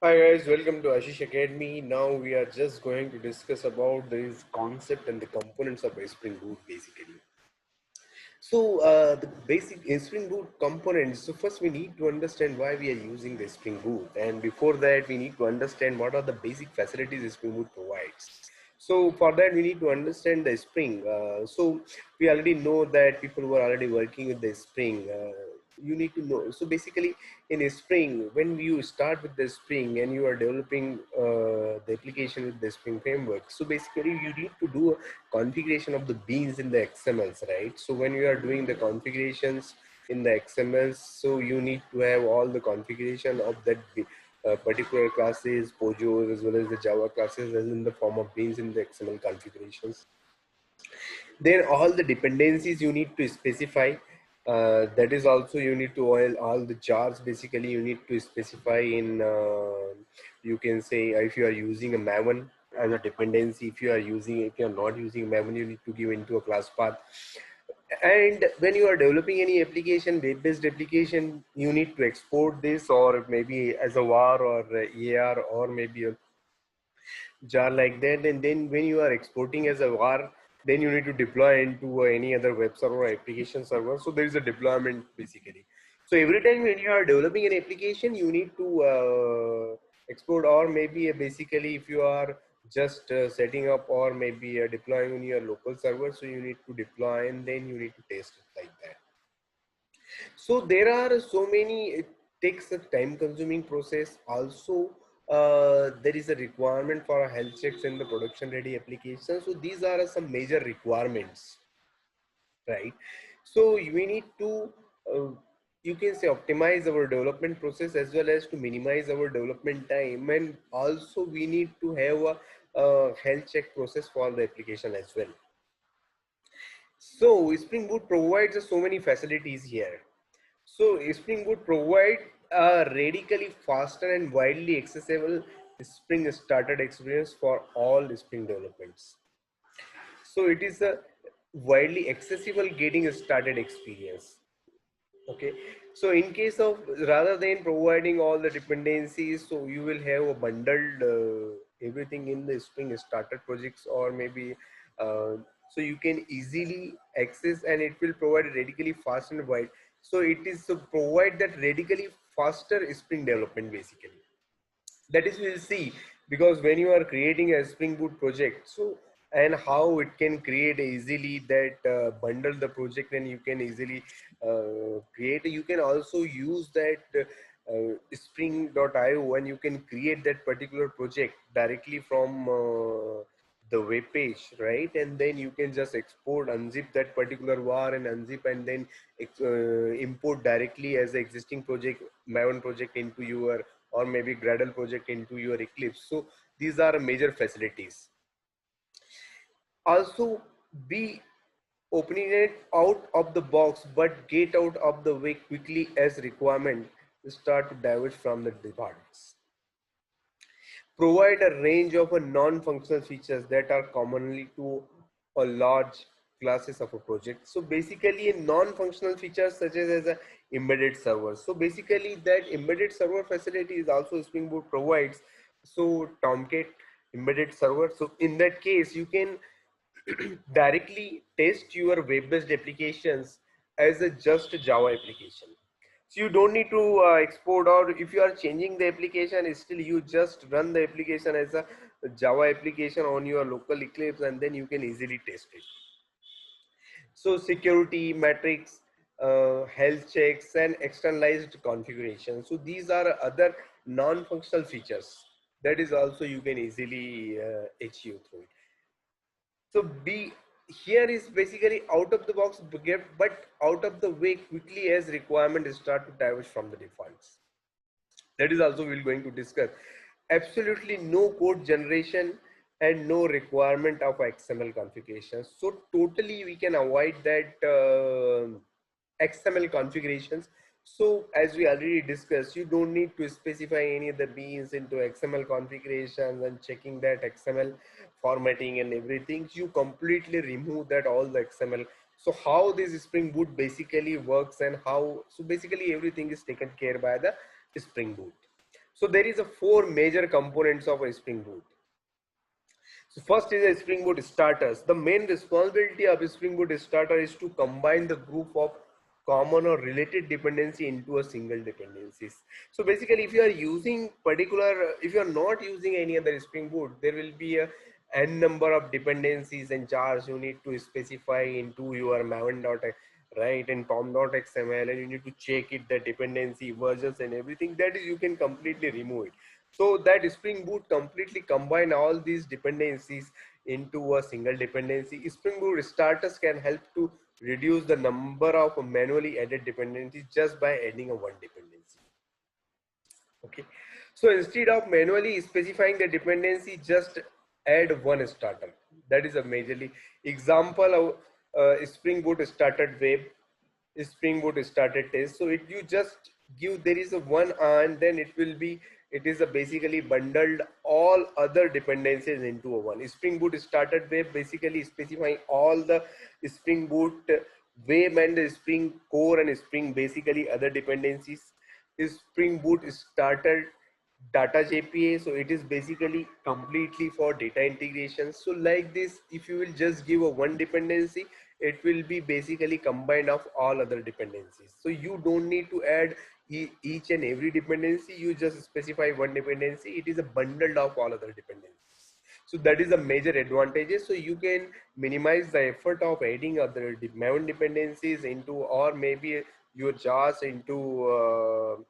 Hi guys, welcome to Ashish Academy. Now we are just going to discuss about this concept and the components of a Spring Boot basically. The basic Spring Boot components. So first we need to understand why we are using the Spring Boot, and before that we need to understand what are the basic facilities Spring Boot provides. So for that we need to understand the Spring. We already know that people who are already working with the Spring. You need to know. So basically, in a Spring, when you start with the Spring and you are developing the application with the Spring framework, so basically you need to do a configuration of the beans in the XMLs, right? So when you are doing the configurations in the XMLs, so you need to have all the configuration of that particular classes, POJOs, as well as the Java classes as in the form of beans in the XML configurations. Then all the dependencies you need to specify. That is also you need to oil all the jars. Basically, you need to specify in. You can say if you are using a Maven as a dependency. If you are not using Maven, you need to give into a class path. And when you are developing any application, web-based application, you need to export this, or maybe as a var or a AR, or maybe a jar like that. And then when you are exporting as a var, then you need to deploy into any other web server or application server. So there is a deployment basically. So every time when you are developing an application, you need to export, or maybe basically if you are just setting up, or maybe deploying on your local server, so you need to deploy and then you need to test it like that. So there are so many. It takes a time consuming process. Also, there is a requirement for health checks in the production ready application. So these are some major requirements, right? So we need to, uh, you can say, optimize our development process as well as to minimize our development time, and also we need to have a health check process for the application as well. So Spring Boot provides so many facilities here. So Spring Boot provide a radically faster and widely accessible Spring started experience for all Spring developments. So it is a widely accessible getting started experience. Okay. So in case of, rather than providing all the dependencies, so you will have a bundled everything in the Spring starter projects, or maybe uh, so you can easily access, and it will provide radically fast and wide. So it is to provide that radically faster Spring development basically. That is, we'll see, because when you are creating a Spring Boot project, so and how it can create easily that bundle the project, and you can easily create. You can also use that spring.io, and you can create that particular project directly from the web page, right? And then you can just export, unzip that particular var and unzip, and then import directly as an existing project, Maven project, into your, or maybe Gradle project into your Eclipse. So these are major facilities. Also, be opening it out of the box, but get out of the way quickly as requirement start to diverge from the departments. Provide a range of non-functional features that are commonly to a large classes of a project. So basically a non-functional features such as a embedded server. So basically that embedded server facility is also Spring Boot provides. So Tomcat embedded server. So in that case, you can directly test your web-based applications as a just Java application. So you don't need to export, or if you are changing the application, still you just run the application as a Java application on your local Eclipse, and then you can easily test it. So security metrics, health checks, and externalized configuration. So these are other non-functional features that is also you can easily achieve through it. So B here is basically out of the box, but out of the way quickly as requirement start to diverge from the defaults. That is also we're going to discuss. Absolutely no code generation and no requirement of XML configurations. So totally we can avoid that XML configurations. So as we already discussed, you don't need to specify any of the beans into XML configurations and checking that XML formatting and everything. You completely remove that all the XML. So how this Spring Boot basically works, and how, so basically everything is taken care by the Spring Boot. So there is a four major components of a Spring Boot. So first is a Spring Boot starters. The main responsibility of a Spring Boot starter is to combine the group of common or related dependency into a single dependencies. So basically, if you are using particular, if you are not using any other Spring Boot, there will be a n number of dependencies and jars you need to specify into your maven dot right and pom.xml, and you need to check it, the dependency versions and everything. That is, you can completely remove it. So that Spring Boot completely combine all these dependencies into a single dependency. Spring Boot starters can help to reduce the number of manually added dependencies just by adding a one dependency. Okay, so instead of manually specifying the dependency, just add one starter. That is a majorly example of Spring Boot started web, Spring Boot started test. So it, you just give, there is a one, and then it will be, it is a basically bundled all other dependencies into a one. Spring Boot started web basically specifying all the Spring Boot web and the Spring core and Spring basically other dependencies. Spring Boot started data JPA, so it is basically completely for data integration. So like this, if you will just give a one dependency, it will be basically combined of all other dependencies. So you don't need to add each and every dependency, you just specify one dependency, it is a bundle of all other dependencies. So that is the major advantages. So you can minimize the effort of adding other maven dependencies into, or maybe your jars into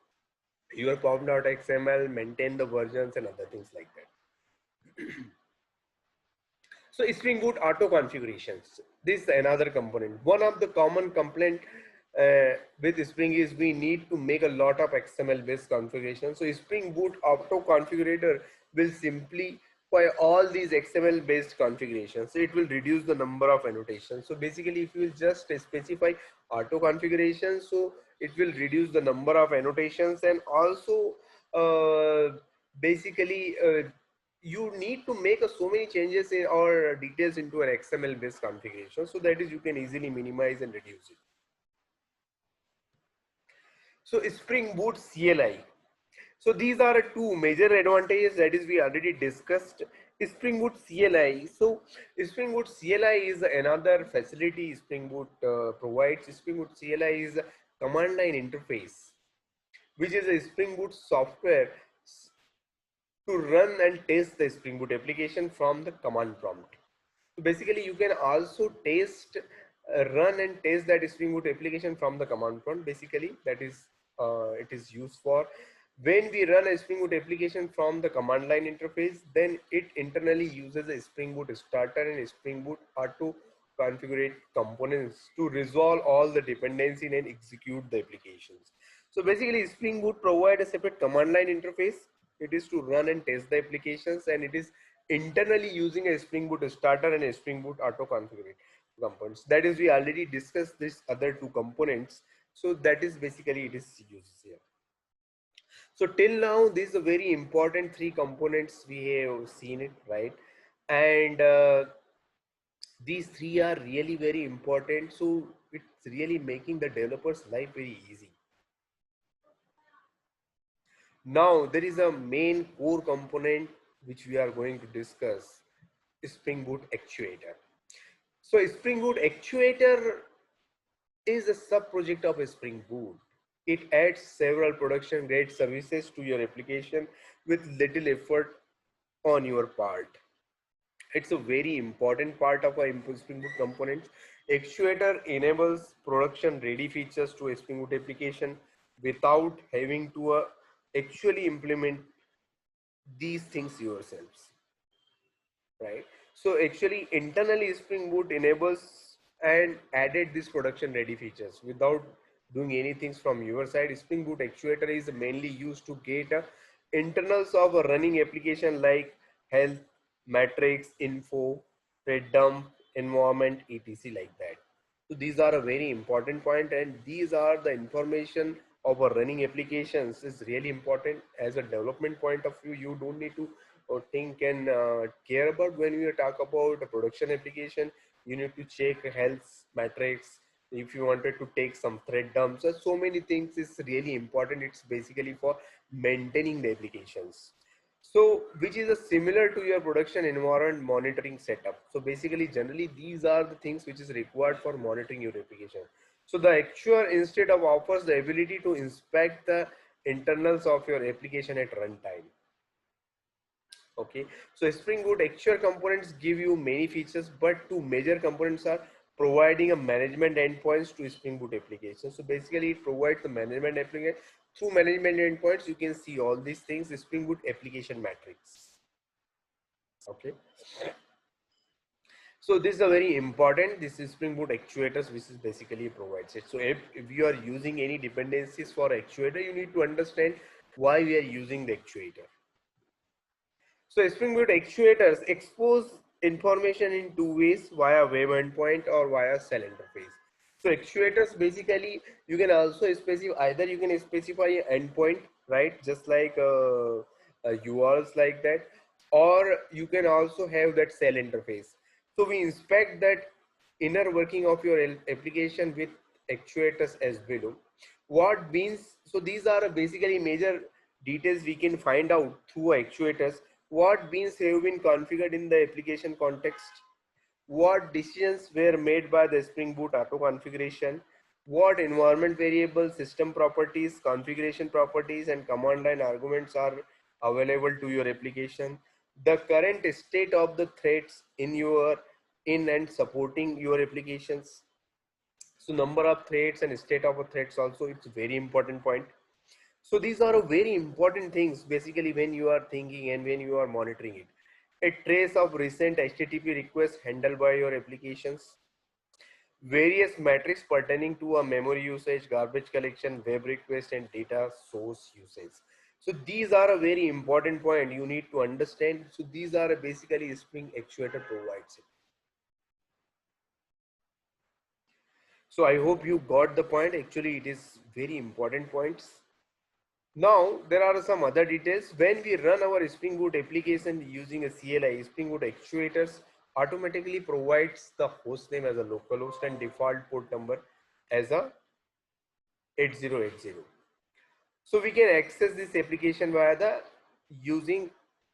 your pom.xml, maintain the versions and other things like that. So Spring Boot auto configurations. This is another component. One of the common complaint with Spring is we need to make a lot of XML based configuration. So Spring Boot auto configurator will simplify all these XML based configurations. So it will reduce the number of annotations. So basically, if you will just specify auto configuration, so it will reduce the number of annotations, and also basically you need to make so many changes in, or details into an XML based configuration, so that is you can easily minimize and reduce it. So Spring Boot CLI. So these are two major advantages that is we already discussed. Spring Boot CLI. So Spring Boot CLI is another facility Spring Boot provides. Spring Boot CLI is a command line interface, which is a Spring Boot software to run and test the Spring Boot application from the command prompt. So basically, you can also test, run and test that Spring Boot application from the command prompt. Basically, that is it is used for when we run a Spring Boot application from the command line interface. Then it internally uses a Spring Boot starter and a Spring Boot auto configurate components to resolve all the dependency and execute the applications. So basically, Spring Boot provide a separate command line interface. It is to run and test the applications, and it is internally using a Spring Boot starter and a Spring Boot auto configurate components. That is, we already discussed this other two components. So that is basically it is used here. So till now, these are very important three components we have seen it, right? And these three are really very important. So it's really making the developers' life very easy. Now there is a main core component which we are going to discuss, Spring Boot Actuator. So Spring Boot Actuator is a sub project of Spring Boot. It adds several production grade services to your application with little effort on your part. It's a very important part of our Spring Boot components. Actuator enables production ready features to a Spring Boot application without having to actually implement these things yourselves, right? So actually internally Spring Boot enables and added these production ready features without doing anything from your side. Spring Boot Actuator is mainly used to get internals of a running application like health, matrix, info, thread dump, environment, etc, like that. So these are a very important point, and these are the information of a running applications is really important as a development point of view. You don't need to think and care about when we talk about a production application. You need to check health, matrix, if you wanted to take some thread dumps, so many things is really important. It's basically for maintaining the applications. So which is a similar to your production environment monitoring setup. So basically generally these are the things which is required for monitoring your application. So the actual instead of offers the ability to inspect the internals of your application at runtime. Okay, so Spring Boot actual components give you many features, but two major components are providing a management endpoints to Spring Boot application. So basically it provides the management application. Through management endpoints you can see all these things, Spring Boot application matrix. Okay, so this is a very important, this is Spring Boot actuators which is basically provides it. So if you are using any dependencies for actuator, you need to understand why we are using the actuator. So Spring Boot actuators expose information in two ways, via web endpoint or via cell interface. So actuators basically you can also specify, either you can specify an endpoint, right, just like URLs like that, or you can also have that cell interface. So we inspect that inner working of your application with actuators as below. What means, so these are basically major details we can find out through actuators. What beans have been configured in the application context, what decisions were made by the Spring Boot auto configuration, what environment variables, system properties, configuration properties and command line arguments are available to your application, the current state of the threads in your in and supporting your applications. So number of threads and state of a threads also, it's a very important point. So these are a very important things basically when you are thinking and when you are monitoring it. A trace of recent HTTP requests handled by your applications, various metrics pertaining to a memory usage, garbage collection, web request and data source usage. So these are a very important point you need to understand. So these are basically Spring Actuator provides it. So I hope you got the point. Actually it is very important points. Now, there are some other details. When we run our Spring Boot application using a CLI, Spring Boot actuators automatically provides the host name as a localhost and default port number as a 8080. So we can access this application via the using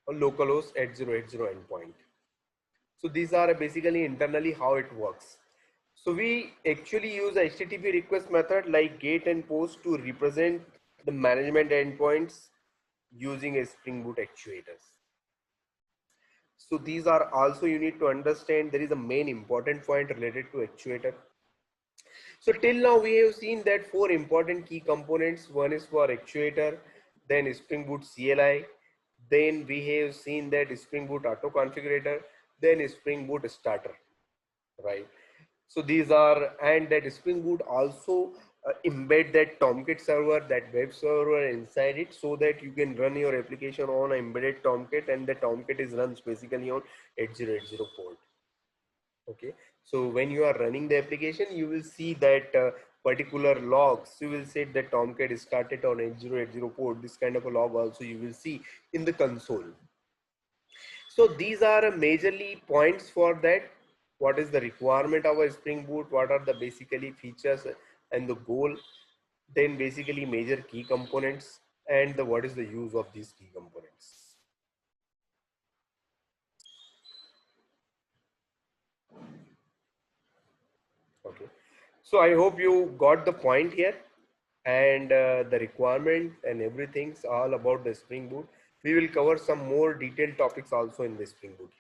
a localhost 8080 endpoint. So these are basically internally how it works. So we actually use a HTTP request method like GET and POST to represent the management endpoints using a Spring Boot actuators. So these are also you need to understand there is a main important point related to actuator. So till now we have seen that four important key components. One is for actuator, then Spring Boot CLI, then we have seen that Spring Boot auto configurator, then Spring Boot starter, right? So these are, and that Spring Boot also embed that Tomcat server, that web server inside it, so that you can run your application on an embedded Tomcat, and the Tomcat is runs basically on 8080 port. Okay, so when you are running the application, you will see that particular logs. You will say that Tomcat is started on 8080 port. This kind of a log also you will see in the console. So these are majorly points for that. What is the requirement of a Spring Boot? What are the basically features and the goal? Then basically major key components and the what is the use of these key components. Okay. So I hope you got the point here, and the requirement and everything's all about the Spring Boot. We will cover some more detailed topics also in the Spring Boot.